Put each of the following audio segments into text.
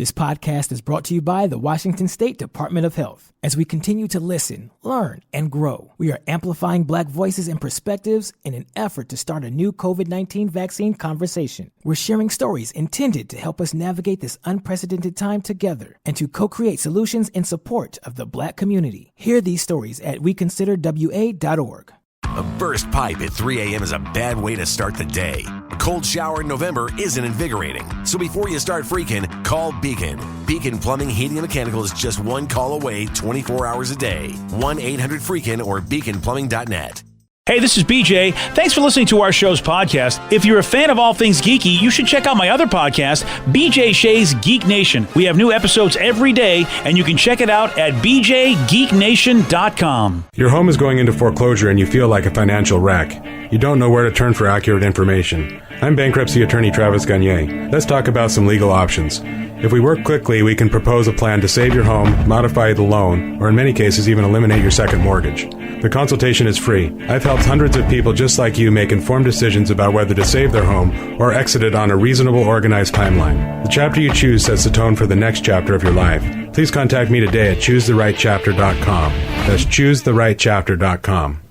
This podcast is brought to you by the Washington State Department of Health. As we continue to listen, learn, and grow, we are amplifying Black voices and perspectives in an effort to start a new COVID-19 vaccine conversation. We're sharing stories intended to help us navigate this unprecedented time together and to co-create solutions in support of the Black community. Hear these stories at weconsiderwa.org. A burst pipe at 3 a.m. is a bad way to start the day. A cold shower in November isn't invigorating. So before you start freaking, call Beacon. Beacon Plumbing, Heating, and Mechanical is just one call away 24 hours a day. 1-800-FREAKIN or beaconplumbing.net. Hey, this is BJ. Thanks for listening to our show's podcast. If you're a fan of all things geeky, you should check out my other podcast, BJ Shea's Geek Nation. We have new episodes every day, and you can check it out at bjgeeknation.com. Your home is going into foreclosure and you feel like a financial wreck. You don't know where to turn for accurate information. I'm bankruptcy attorney Travis Gagne. Let's talk about some legal options. If we work quickly, we can propose a plan to save your home, modify the loan, or in many cases even eliminate your second mortgage. The consultation is free. I've helped hundreds of people just like you make informed decisions about whether to save their home or exit it on a reasonable, organized timeline. The chapter you choose sets the tone for the next chapter of your life. Please contact me today at choosetherightchapter.com. That's choosetherightchapter.com.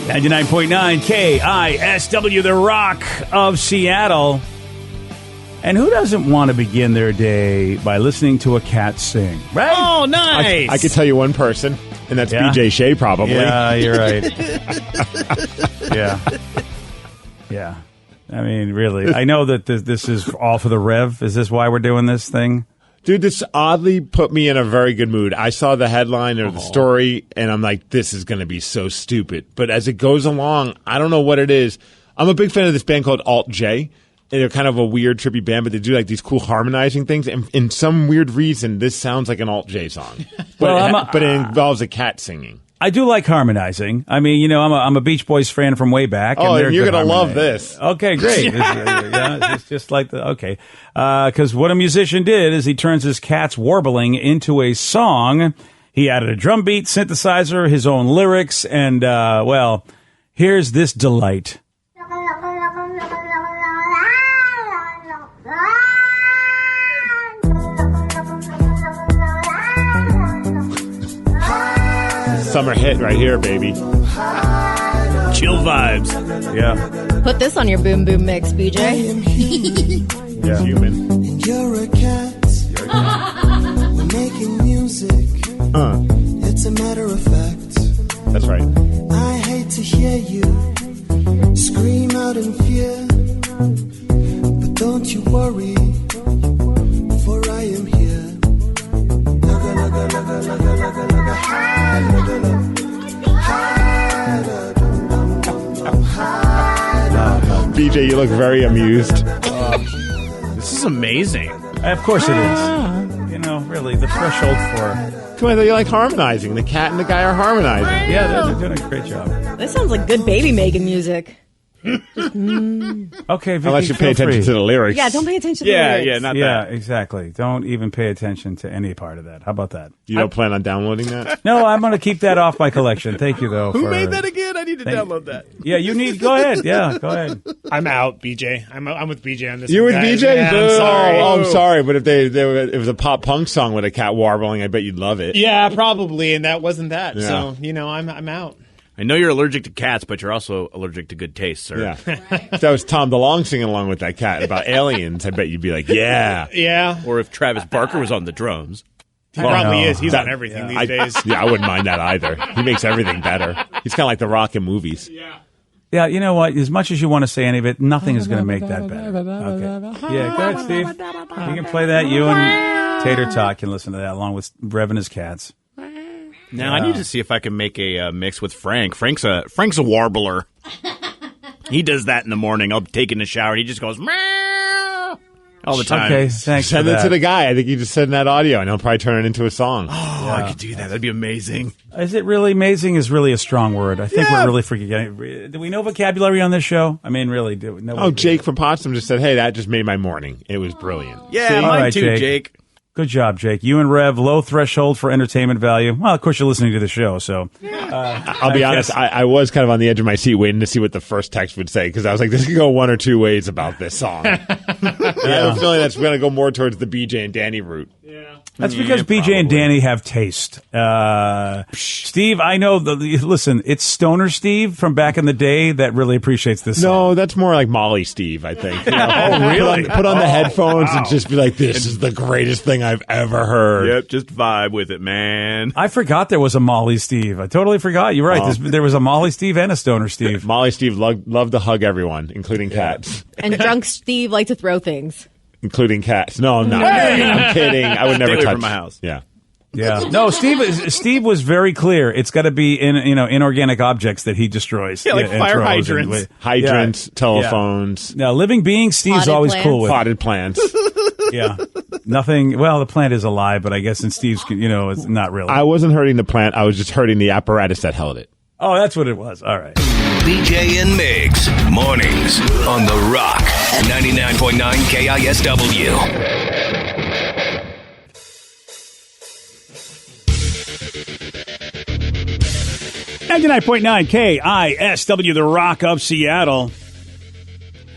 99.9 KISW, the Rock of Seattle. And who doesn't want to begin their day by listening to a cat sing, right? Oh, nice! I could tell you one person, and that's BJ Shea, probably. Yeah, you're right. Yeah. I mean, really. I know that this is all for the Rev. Is this why we're doing this thing? Dude, this oddly put me in a very good mood. I saw the headline or the story, and I'm like, this is going to be so stupid. But as it goes along, I don't know what it is. I'm a big fan of this band called Alt J. And they're kind of a weird, trippy band, but they do like these cool harmonizing things. And in some weird reason, this sounds like an Alt J song. But it involves a cat singing. I do like harmonizing. I mean, you know, I'm a Beach Boys fan from way back. Oh, and you're going to love this. Okay, great. It's just like okay. Because what a musician did is he turns his cat's warbling into a song. He added a drum beat, synthesizer, his own lyrics, and, well, here's this delight. Summer hit right here, baby. Chill vibes. Yeah. Put this on your boom boom mix, BJ. Yeah. Human. And you're a cat. We're making music. It's a matter of fact. That's right. I hate to hear you scream out in fear, but don't you worry, for I am here. BJ, you look very amused. This is amazing. Of course it is. You know, really, the threshold for... Come on, you like harmonizing. The cat and the guy are harmonizing. Yeah, they're doing a great job. This sounds like good baby making music. Okay, Vicky, unless you pay attention to the lyrics. Yeah, don't pay attention to the lyrics. Yeah, not that. Yeah, exactly. Don't even pay attention to any part of that. How about that? You don't plan on downloading that? No, I'm going to keep that off my collection. Thank you, though. Who made that again? I need to download that. Yeah, you need... Go ahead. Yeah, go ahead. I'm out, BJ. I'm with BJ on this. You're with guys. BJ? Yeah, I'm sorry. Oh, I'm sorry, but if it was a pop punk song with a cat warbling, I bet you'd love it. Yeah, probably, and that wasn't that. Yeah. So, you know, I'm out. I know you're allergic to cats, but you're also allergic to good taste, sir. Yeah. If that was Tom DeLonge singing along with that cat about aliens, I bet you'd be like, yeah. Yeah. Or if Travis Barker was on the drums. He probably is. He's on everything these days. Yeah, I wouldn't mind that either. He makes everything better. He's kind of like The Rock in movies. Yeah. Yeah, you know what? As much as you want to say any of it, nothing is going to make that better. Okay. Yeah, go ahead, Steve. You can play that. You and Tater Tot can listen to that along with Rev and his cats. Now I need to see if I can make a mix with Frank. Frank's a warbler. He does that in the morning. I'll be taking a shower and he just goes meow all the time. Okay, thanks. Send it to the guy. I think you just send that audio and he'll probably turn it into a song. Oh, I could do that. That'd be amazing. Is it really amazing? Is really a strong word. I think we're really forgetting. Do we know vocabulary on this show? I mean, really? Jake from Potsdam just said, "Hey, that just made my morning. It was brilliant." Yeah, See? mine All right, too, Jake. Good job, Jake. You and Rev, low threshold for entertainment value. Well, of course, you're listening to the show, so. I'll be honest, I was kind of on the edge of my seat waiting to see what the first text would say because I was like, this could go one or two ways about this song. And I have a feeling that's going to go more towards the BJ and Danny route. Yeah. That's because BJ and Danny have taste. Steve, I know. Listen, it's Stoner Steve from back in the day that really appreciates this song. No, that's more like Molly Steve, I think. Oh, really? Put on the headphones and just be like, this is the greatest thing I've ever heard. Yep, just vibe with it, man. I forgot there was a Molly Steve. I totally forgot. You're right. There was a Molly Steve and a Stoner Steve. Molly Steve loved to hug everyone, including cats. And drunk Steve liked to throw things. Including cats. No, I'm not. I'm kidding. I would never Stay away touch from my house. Yeah. Yeah. No, Steve was very clear. It's got to be inorganic objects that he destroys. Yeah, like and fire throws hydrants. Hydrants, telephones. Now, living beings, Steve's Potted always plants. cool with. Potted plants. Yeah. Nothing. Well, the plant is alive, but I guess in Steve's, it's not really. I wasn't hurting the plant. I was just hurting the apparatus that held it. Oh, that's what it was. All right. BJ and Migs, mornings on The Rock, 99.9 KISW. 99.9 KISW, The Rock of Seattle.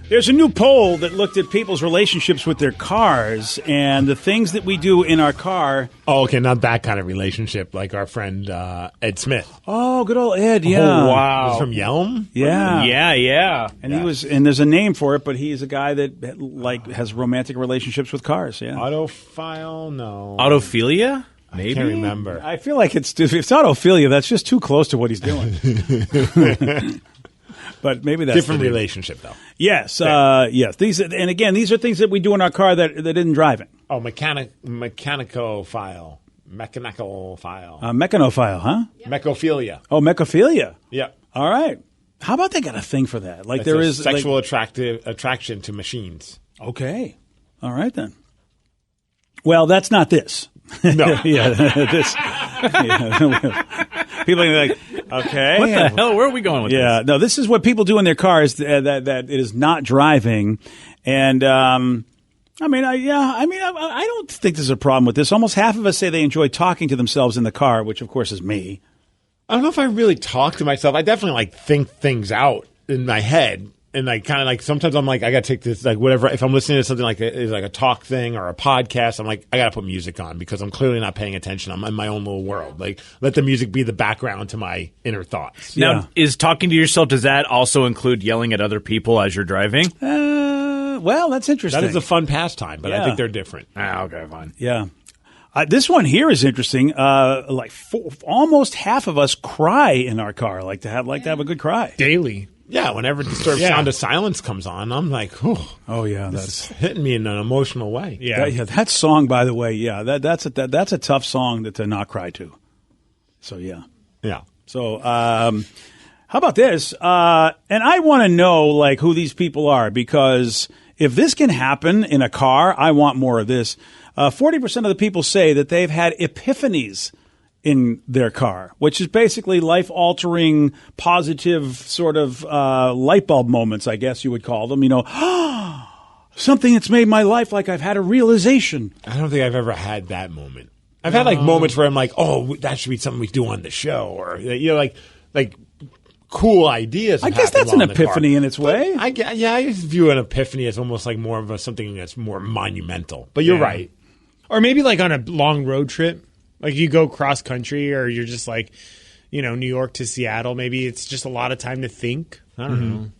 There's a new poll that looked at people's relationships with their cars and the things that we do in our car. Oh, okay, not that kind of relationship, like our friend Ed Smith. Oh, good old Ed, yeah. Oh, wow. He's from Yelm? Yeah. Yeah. And and there's a name for it, but he's a guy that has romantic relationships with cars, yeah. Autophile? No. Autophilia? Maybe? I can't remember. I feel like if it's autophilia, that's just too close to what he's doing. But maybe that's different relationship, though. Yes, yes. These are things that we do in our car that isn't driving. Oh, mechanicophile. Mechanophile, huh? Mechophilia. Oh, mechophilia. Yeah. All right. How about they got a thing for that? Like It's there a is sexual attraction to machines. Okay. All right then. Well, that's not this. No. Yeah, this. Yeah. People are like, okay, What the hell? Where are we going with yeah, this? no, this is what people do in their cars that it is not driving, and I don't think there's a problem with this. Almost half of us say they enjoy talking to themselves in the car, which of course is me. I don't know if I really talk to myself. I definitely think things out in my head. And kind of sometimes I'm like, I got to take this, whatever. If I'm listening to something like a talk thing or a podcast, I'm like, I got to put music on because I'm clearly not paying attention. I'm in my own little world. Let the music be the background to my inner thoughts. Now, is talking to yourself, does that also include yelling at other people as you're driving? Well, that's interesting. That is a fun pastime, but I Yeah. think they're different. Okay, fine. Yeah. This one here is interesting. Almost half of us cry in our car, like to have a good cry. Daily. Yeah, whenever Disturbed Sound of Silence comes on, I'm like, oh yeah, that's hitting me in an emotional way. Yeah. That song, by the way, yeah, that's a tough song to not cry to. So yeah. So how about this? And I want to know who these people are, because if this can happen in a car, I want more of this. 40% of the people say that they've had epiphanies in their car, which is basically life-altering, positive sort of light bulb moments, I guess you would call them. Something that's made my life like I've had a realization. I don't think I've ever had that moment. I've had moments where I'm like, oh, that should be something we do on the show, or like cool ideas. I guess that's an epiphany in its way. I just view an epiphany as almost like more of something that's more monumental. But you're right. Or maybe on a long road trip. Like you go cross country, or you're just New York to Seattle. Maybe it's just a lot of time to think. I don't know.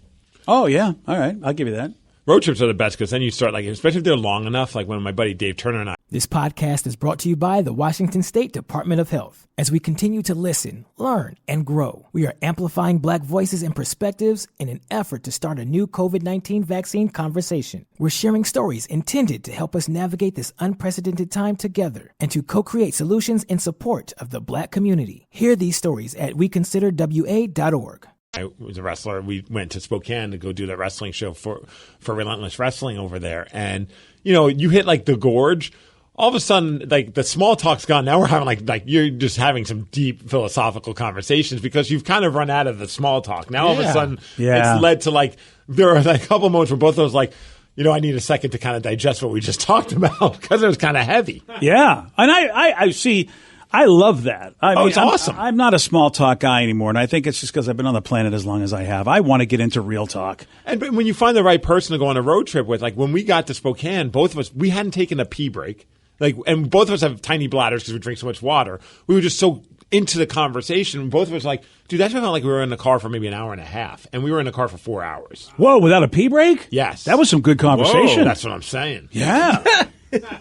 Oh, yeah. All right. I'll give you that. Road trips are the best because then you start, especially if they're long enough, like when my buddy Dave Turner and I. This podcast is brought to you by the Washington State Department of Health. As we continue to listen, learn, and grow, we are amplifying Black voices and perspectives in an effort to start a new COVID-19 vaccine conversation. We're sharing stories intended to help us navigate this unprecedented time together and to co-create solutions in support of the Black community. Hear these stories at weconsiderwa.org. I was a wrestler. We went to Spokane to go do that wrestling show for Relentless Wrestling over there. And, you hit the gorge. All of a sudden, the small talk's gone. Now we're having you're just having some deep philosophical conversations because you've kind of run out of the small talk. Now all of a sudden, it's led to there are a couple moments where both of us I need a second to kind of digest what we just talked about because it was kind of heavy. Yeah. And I see. I love that. It's awesome. I'm not a small talk guy anymore, and I think it's just because I've been on the planet as long as I have. I want to get into real talk. And when you find the right person to go on a road trip with, like when we got to Spokane, both of us, we hadn't taken a pee break. And both of us have tiny bladders because we drink so much water. We were just so into the conversation. Both of us were like, dude, that felt like we were in the car for maybe an hour and a half, and we were in the car for 4 hours. Whoa, without a pee break? Yes. That was some good conversation. Whoa, that's what I'm saying. Yeah.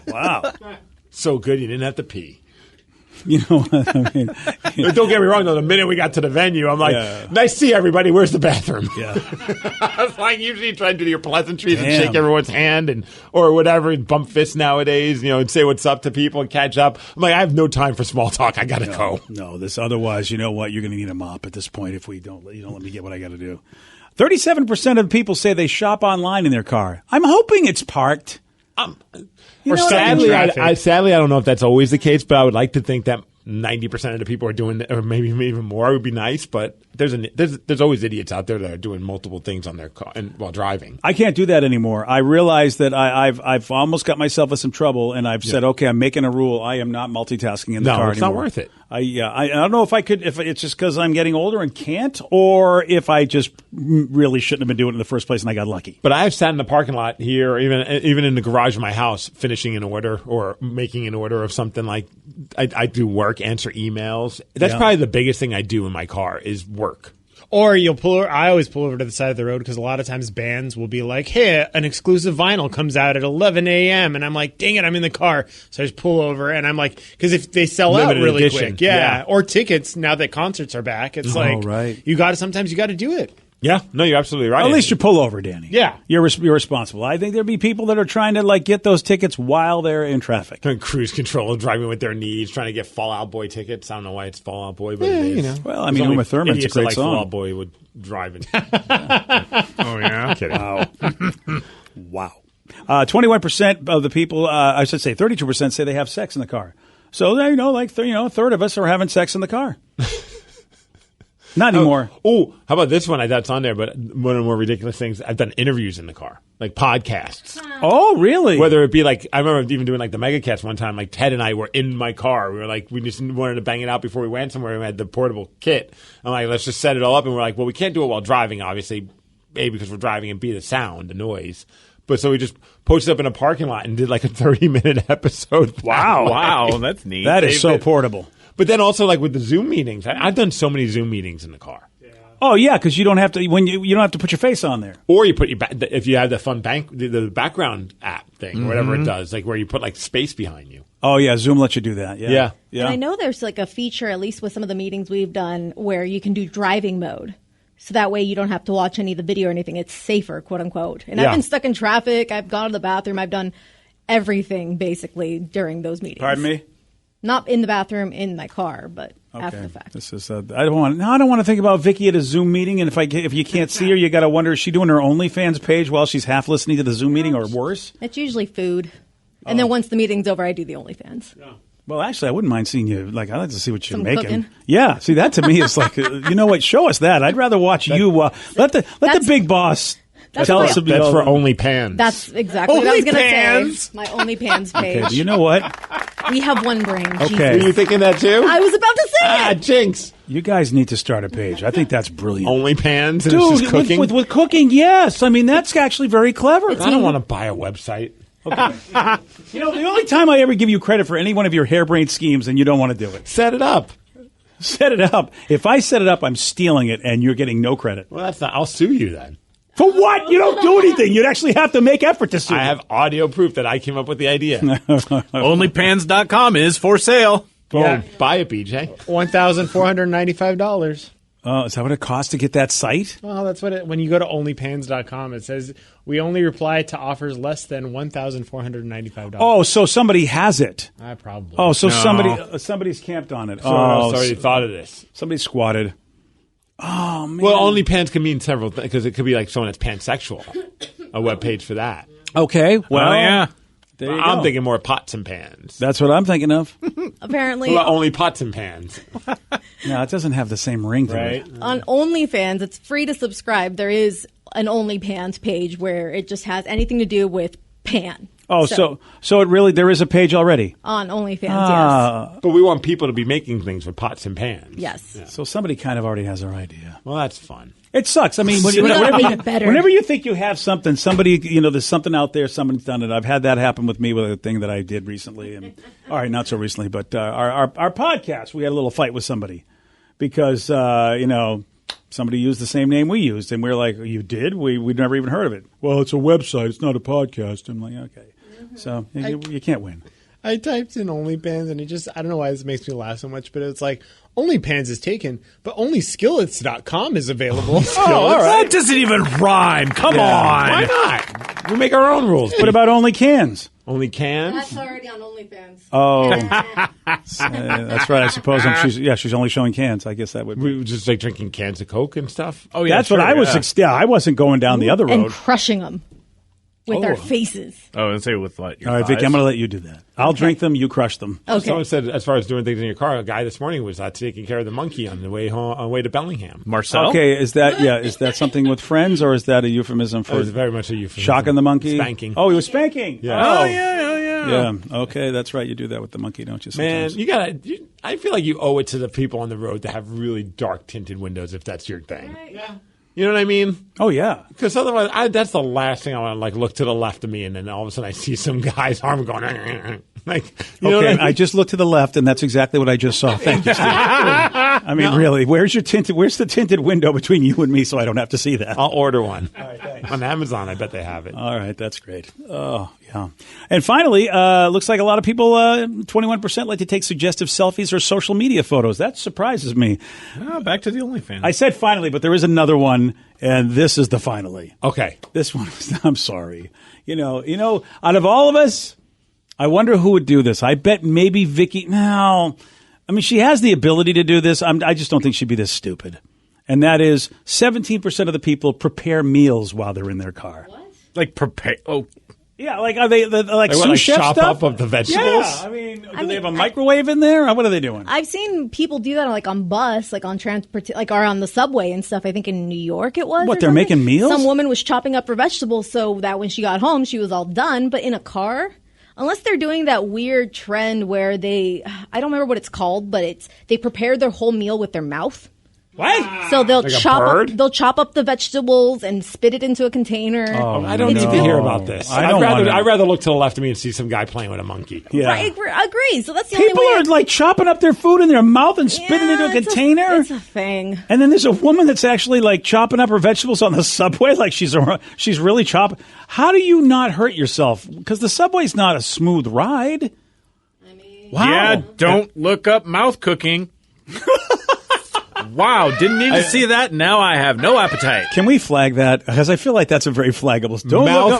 Wow. So good you didn't have to pee. You know what I mean? Don't get me wrong, though. The minute we got to the venue, I'm like, nice to see everybody. Where's the bathroom? Yeah. I was like, usually try to do your pleasantries and shake everyone's hand or whatever, and bump fists nowadays, and say what's up to people and catch up. I'm like, I have no time for small talk. I got to go. No, otherwise, you know what? You're going to need a mop at this point if you don't let me get what I got to do. 37% of people say they shop online in their car. I'm hoping it's parked. Sadly, I don't know if that's always the case, but I would like to think that 90% of the people are doing that, or maybe even more. It would be nice, but there's always idiots out there that are doing multiple things on their car while driving. I can't do that anymore. I realize that I've almost got myself in some trouble, and I've said, okay, I'm making a rule. I am not multitasking in the car anymore. No, it's not worth it. I don't know if it's just because I'm getting older and can't, or if I just really shouldn't have been doing it in the first place and I got lucky. But I've sat in the parking lot here, or even in the garage of my house, finishing an order or making an order of something. Like I do work, answer emails. That's probably the biggest thing I do in my car is work. Or I always pull over to the side of the road because a lot of times bands will be like, hey, an exclusive vinyl comes out at 11 a.m. And I'm like, dang it, I'm in the car. So I just pull over and I'm like, because if they sell Limited out really edition. quick. Yeah. Or tickets now that concerts are back. It's right. Sometimes you got to do it. Yeah, no, you're absolutely right. At least you pull over, Danny. Yeah. You're responsible. I think there'd be people that are trying to get those tickets while they're in traffic. And cruise control, driving with their knees, trying to get Fall Out Boy tickets. I don't know why it's Fall Out Boy, but it is. Well, I mean, Uma Thurman's a great song. Fall Out Boy would drive it. Oh, yeah? Kidding. Wow. 21% of the people, I should say 32% say they have sex in the car. So, a third of us are having sex in the car. Not anymore. Oh, how about this one? That's on there, but one of the more ridiculous things, I've done interviews in the car, like podcasts. Oh, really? Whether it be I remember even doing the Megacast one time, Ted and I were in my car. We were we just wanted to bang it out before we went somewhere. We had the portable kit. I'm like, let's just set it all up. And we're like, well, we can't do it while driving, obviously, A, because we're driving, and B, the sound, the noise. But so we just posted up in a parking lot and did a 30-minute episode. Wow, that's neat. That is so portable. But then also with the Zoom meetings, I've done so many Zoom meetings in the car. Yeah. Oh yeah, because you don't have to you don't have to put your face on there. Or you put if you have the fun the background app thing, or whatever it does, where you put space behind you. Oh yeah, Zoom lets you do that. Yeah. And I know there's a feature, at least with some of the meetings we've done, where you can do driving mode. So that way you don't have to watch any of the video or anything. It's safer, quote unquote. And I've been stuck in traffic. I've gone to the bathroom. I've done everything basically during those meetings. Pardon me? Not in the bathroom in my car, but after the fact. This is I don't want to think about Vicky at a Zoom meeting, and if you can't see her, you got to wonder, is she doing her OnlyFans page while she's half listening to the Zoom meeting, or worse? It's usually food. And then once the meeting's over, I do the OnlyFans. Yeah. Well, actually, I wouldn't mind seeing you. I'd like to see what you're Some making. cooking. Yeah, see, that to me is you know what? Show us that. I'd rather watch you. Let the big boss tell us about. That's for OnlyPans. That's exactly what I was going to say. My OnlyPans page. Okay, you know what? We have one brain. Okay. Were you thinking that too? I was about to say it. Jinx. You guys need to start a page. I think that's brilliant. OnlyPans, and dude, it's just cooking? With cooking, yes. I mean, that's actually very clever. I don't want to buy a website. Okay. The only time I ever give you credit for any one of your harebrained schemes, and you don't want to do it. Set it up. Set it up. If I set it up, I'm stealing it, and you're getting no credit. Well, that's not. I'll sue you then. For what? You don't do anything. You'd actually have to make effort to sue. I have audio proof that I came up with the idea. Onlypans.com is for sale. Boom. Yeah. Buy it, BJ. $1,495. Oh, is that what it costs to get that site? Well, that's what when you go to onlypans.com, it says we only reply to offers less than $1,495. Oh, so somebody has it. Probably. Oh, so somebody's camped on it. Sorry, you thought of this. Somebody squatted. Oh, man. Well, OnlyPans can mean several things, because it could be someone that's pansexual. A web page for that. Okay, well, yeah. There you I'm go. thinking more pots and pans. That's what I'm thinking of. Apparently. Well, only pots and pans. No, it doesn't have the same ring to it. On OnlyFans, it's free to subscribe. There is an OnlyPans page where it just has anything to do with pan. Oh, so it really, there is a page already? On OnlyFans, yes. But we want people to be making things with pots and pans. Yes. Yeah. So somebody kind of already has our idea. Well, that's fun. It sucks. I mean, whenever you think you have something, somebody, there's something out there, somebody's done it. I've had that happen with me with a thing that I did recently. And all right, not so recently, but our podcast, we had a little fight with somebody because, somebody used the same name we used. And we're like, you did? We'd never even heard of it. Well, it's a website. It's not a podcast. I'm like, okay. So you can't win. I typed in OnlyPans and I don't know why this makes me laugh so much, but it's like, OnlyPans is taken, but onlyskillets.com is available. All right. That doesn't even rhyme. Come on. Why not? We make our own rules. What about Only Cans? Only Cans? That's already on OnlyFans. Oh. That's right. I suppose she's only showing cans. I guess that would be. We just like drinking cans of Coke and stuff? Oh, yeah. That's what I was. Yeah, I wasn't going down the other road. And crushing them with our faces. Oh, and say with what? Your All right, Vicky, I'm going to let you do that. I'll drink them, you crush them. Okay. Someone said, as far as doing things in your car, a guy this morning was taking care of the monkey on the way home, on the way to Bellingham. Marcel? Okay, is that something with friends, or is that a euphemism for? It was very much a euphemism. Shocking the monkey? Spanking. Oh, he was spanking. Yeah. Oh, yeah. Yeah. Okay, that's right. You do that with the monkey, don't you? Man, Sometimes? I feel like you owe it to the people on the road to have really dark tinted windows if that's your thing. Yeah. You know what I mean? Oh yeah. Because otherwise, that's the last thing I want to look to the left of me, and then all of a sudden I see some guy's arm going like. You know what I mean? I just looked to the left, and that's exactly what I just saw. Thank you, Steve. I mean, really, where's the tinted window between you and me, so I don't have to see that? I'll order one. All right, thanks. On Amazon, I bet they have it. All right, that's great. Oh, yeah. And finally, looks like a lot of people, 21% like to take suggestive selfies or social media photos. That surprises me. Back to the OnlyFans. I said finally, but there is another one, and this is the finally. Okay. This one, I'm sorry. Out of all of us, I wonder who would do this. I bet maybe Vicky. No, I mean, she has the ability to do this. I just don't think she'd be this stupid. And that is 17% of the people prepare meals while they're in their car. What? Like prepare. Oh, yeah. Like are they like sous chef chop stuff? up of the vegetables? Yeah. I mean, do they have a microwave in there? Or what are they doing? I've seen people do that like on bus, like on transport, like or on the subway and stuff. I think in New York it was. What, or they're something. making meals? Some woman was chopping up her vegetables so that when she got home, she was all done. But in a car, unless they're doing that weird trend where I don't remember what it's called, but they prepare their whole meal with their mouth. What? So they'll Like a chop bird? up the vegetables and spit it into a container. Oh, I don't need to hear about this. I don't want I'd rather look to the left of me and see some guy playing with a monkey. Yeah. Right, I agree. So that's the People only way. are like chopping up their food in their mouth and spitting it into a container. It's a thing. And then there's a woman that's actually like chopping up her vegetables on the subway, like she's really chopping. How do you not hurt yourself? Because the subway's not a smooth ride. Wow. yeah. Don't look up mouth cooking. Wow, didn't need to see that. Now I have no appetite. Can we flag that? Because I feel like that's a very flaggable.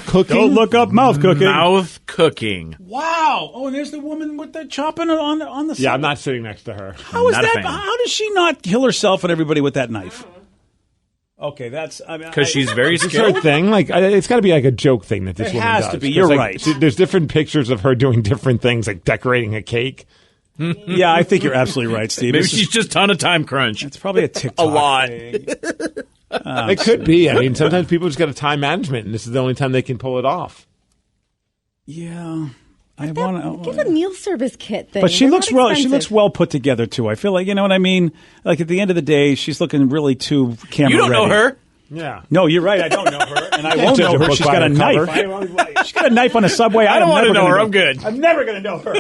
Cooking? Don't look up mouth cooking. Mouth cooking. Wow. Oh, and there's the woman with the chopping on the subway. Yeah, I'm not sitting next to her. How is Not a that? fan. How does she not kill herself and everybody with that knife? Okay, that's Because she's very It's her skilled. thing. Like it's got to be like a joke thing that this It woman has does. to be. 'Cause, You're like, right. There's different pictures of her doing different things, like decorating a cake. Yeah, I think you're absolutely right, Steve. Maybe This is- she's just on a time crunch. it's probably a TikTok. A lot. thing. It could be. I mean, sometimes people just got a time management, and this is the only time they can pull it off. Yeah, I want Give to. a meal service kit thing. But she They're looks not well. She expensive. looks well put together too. I feel like, you know what I mean. Like at the end of the day, she's looking really too camera. You don't know ready. her. Yeah. No, you're right. I don't know her, and I can't won't judge know a her. book She's by got a her knife. cover. She's got a knife on a subway. I don't I'm want to never know gonna her. know- I'm good. I'm never going to know her.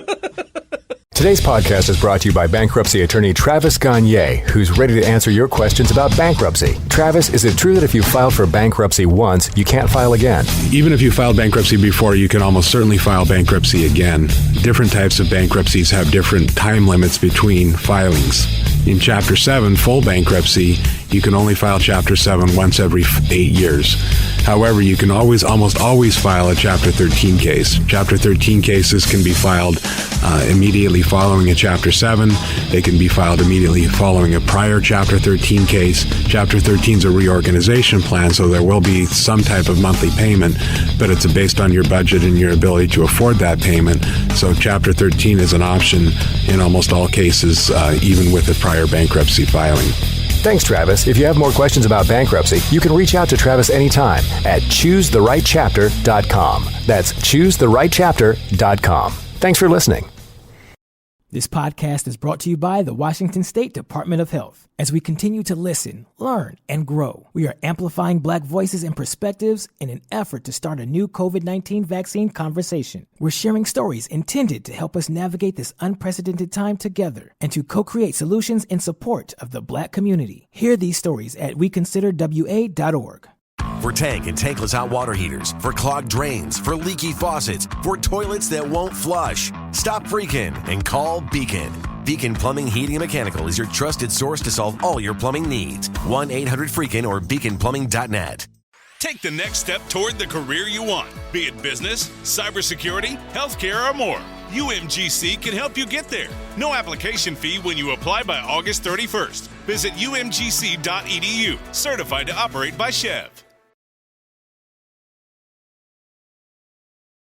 Today's podcast is brought to you by bankruptcy attorney Travis Gagne, who's ready to answer your questions about bankruptcy. Travis, is it true that if you filed for bankruptcy once, you can't file again? Even if you filed bankruptcy before, you can almost certainly file bankruptcy again. Different types of bankruptcies have different time limits between filings. In Chapter 7, full bankruptcy, you can only file Chapter 7 once every 8 years. However, you can almost always file a Chapter 13 case. Chapter 13 cases can be filed immediately following a Chapter 7. They can be filed immediately following a prior Chapter 13 case. Chapter 13 is a reorganization plan, so there will be some type of monthly payment, but it's based on your budget and your ability to afford that payment. So Chapter 13 is an option in almost all cases, even with a prior bankruptcy filing. Thanks, Travis. If you have more questions about bankruptcy, you can reach out to Travis anytime at choosetherightchapter.com. That's choosetherightchapter.com. Thanks for listening. This podcast is brought to you by the Washington State Department of Health. As we continue to listen, learn, and grow, we are amplifying Black voices and perspectives in an effort to start a new COVID-19 vaccine conversation. We're sharing stories intended to help us navigate this unprecedented time together and to co-create solutions in support of the Black community. Hear these stories at weconsiderwa.org. For tank and tankless hot water heaters, for clogged drains, for leaky faucets, for toilets that won't flush. Stop freaking and call Beacon. Beacon Plumbing, Heating, and Mechanical is your trusted source to solve all your plumbing needs. 1-800-FREAKIN or beaconplumbing.net. Take the next step toward the career you want, be it business, cybersecurity, healthcare, or more. UMGC can help you get there. No application fee when you apply by August 31st. Visit umgc.edu, certified to operate by Chev.